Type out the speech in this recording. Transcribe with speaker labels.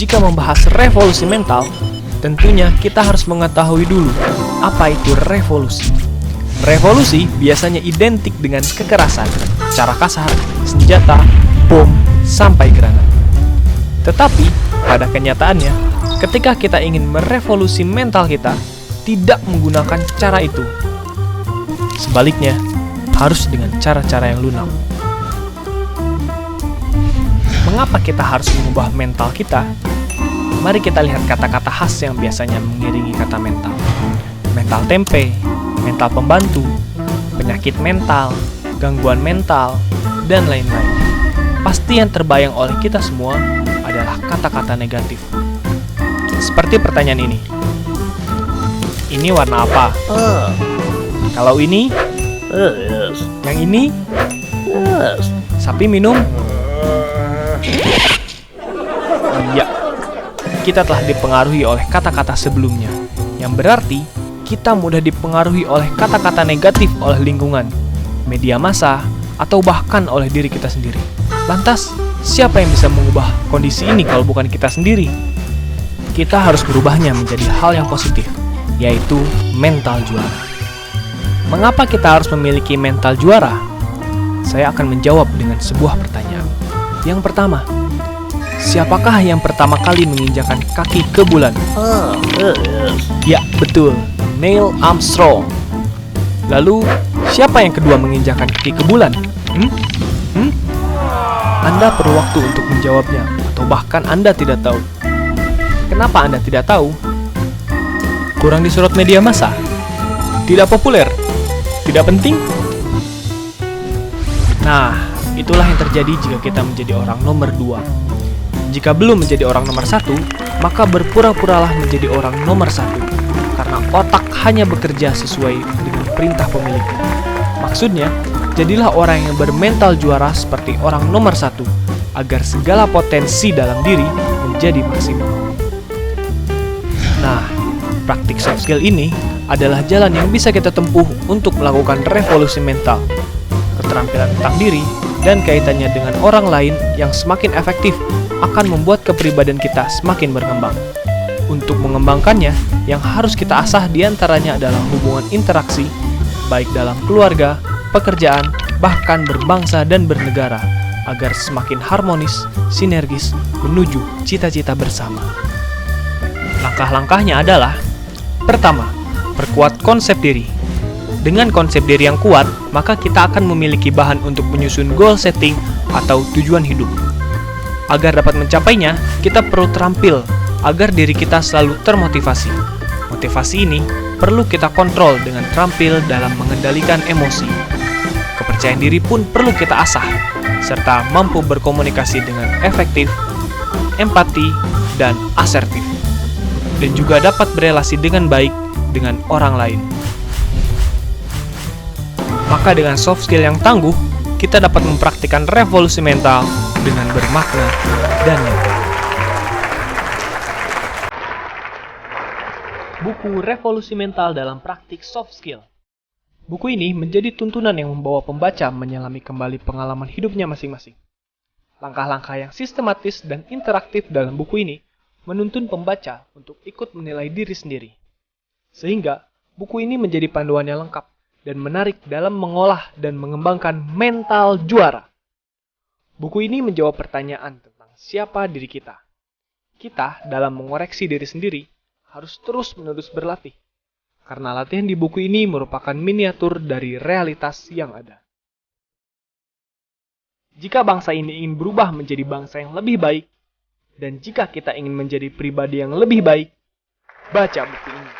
Speaker 1: Jika membahas revolusi mental, tentunya kita harus mengetahui dulu apa itu revolusi. Revolusi biasanya identik dengan kekerasan, cara kasar, senjata, bom, sampai granat. Tetapi, pada kenyataannya, ketika kita ingin merevolusi mental kita, tidak menggunakan cara itu. Sebaliknya, harus dengan cara-cara yang lunak. Mengapa kita harus mengubah mental kita? Mari kita lihat kata-kata khas yang biasanya mengiringi kata mental. Mental tempe, mental pembantu, penyakit mental, gangguan mental, dan lain-lain. Pasti yang terbayang oleh kita semua adalah kata-kata negatif. Seperti pertanyaan ini. Ini warna apa? Kalau ini?
Speaker 2: Yes.
Speaker 1: Yang ini?
Speaker 2: Yes.
Speaker 1: Sapi minum? Iya. Kita telah dipengaruhi oleh kata-kata sebelumnya, yang berarti kita mudah dipengaruhi oleh kata-kata negatif oleh lingkungan, media massa, atau bahkan oleh diri kita sendiri. Lantas, siapa yang bisa mengubah kondisi ini kalau bukan kita sendiri? Kita harus berubahnya menjadi hal yang positif, yaitu mental juara. Mengapa kita harus memiliki mental juara? Saya akan menjawab dengan sebuah pertanyaan. Yang pertama, siapakah yang pertama kali menginjakan kaki ke bulan?
Speaker 2: Yes.
Speaker 1: Ya, betul, Neil Armstrong. Lalu, siapa yang kedua menginjakan kaki ke bulan? Anda perlu waktu untuk menjawabnya, atau bahkan Anda tidak tahu. Kenapa Anda tidak tahu? Kurang disorot media massa? Tidak populer? Tidak penting? Nah, itulah yang terjadi jika kita menjadi orang nomor 2. Jika belum menjadi orang nomor 1, maka berpura-puralah menjadi orang nomor 1. Karena otak hanya bekerja sesuai dengan perintah pemiliknya. Maksudnya, jadilah orang yang bermental juara seperti orang nomor 1, agar segala potensi dalam diri menjadi maksimal. Nah, praktik soft skill ini adalah jalan yang bisa kita tempuh untuk melakukan revolusi mental, keterampilan tentang diri, dan kaitannya dengan orang lain yang semakin efektif akan membuat kepribadian kita semakin berkembang. Untuk mengembangkannya, yang harus kita asah diantaranya adalah hubungan interaksi, baik dalam keluarga, pekerjaan, bahkan berbangsa dan bernegara, agar semakin harmonis, sinergis, menuju cita-cita bersama. Langkah-langkahnya adalah: pertama, perkuat konsep diri. Dengan konsep diri yang kuat, maka kita akan memiliki bahan untuk menyusun goal setting atau tujuan hidup. Agar dapat mencapainya, kita perlu terampil agar diri kita selalu termotivasi. Motivasi ini perlu kita kontrol dengan terampil dalam mengendalikan emosi. Kepercayaan diri pun perlu kita asah, serta mampu berkomunikasi dengan efektif, empati, dan asertif. Dan juga dapat berelasi dengan baik dengan orang lain. Maka dengan soft skill yang tangguh, kita dapat mempraktikkan revolusi mental dengan bermakna dan nyata. Buku Revolusi Mental dalam Praktik Soft Skill. Buku ini menjadi tuntunan yang membawa pembaca menyelami kembali pengalaman hidupnya masing-masing. Langkah-langkah yang sistematis dan interaktif dalam buku ini menuntun pembaca untuk ikut menilai diri sendiri. Sehingga, buku ini menjadi panduan yang lengkap dan menarik dalam mengolah dan mengembangkan mental juara. Buku ini menjawab pertanyaan tentang siapa diri kita. Kita, dalam mengoreksi diri sendiri, harus terus-menerus berlatih. Karena latihan di buku ini merupakan miniatur dari realitas yang ada. Jika bangsa ini ingin berubah menjadi bangsa yang lebih baik, dan jika kita ingin menjadi pribadi yang lebih baik, baca buku ini.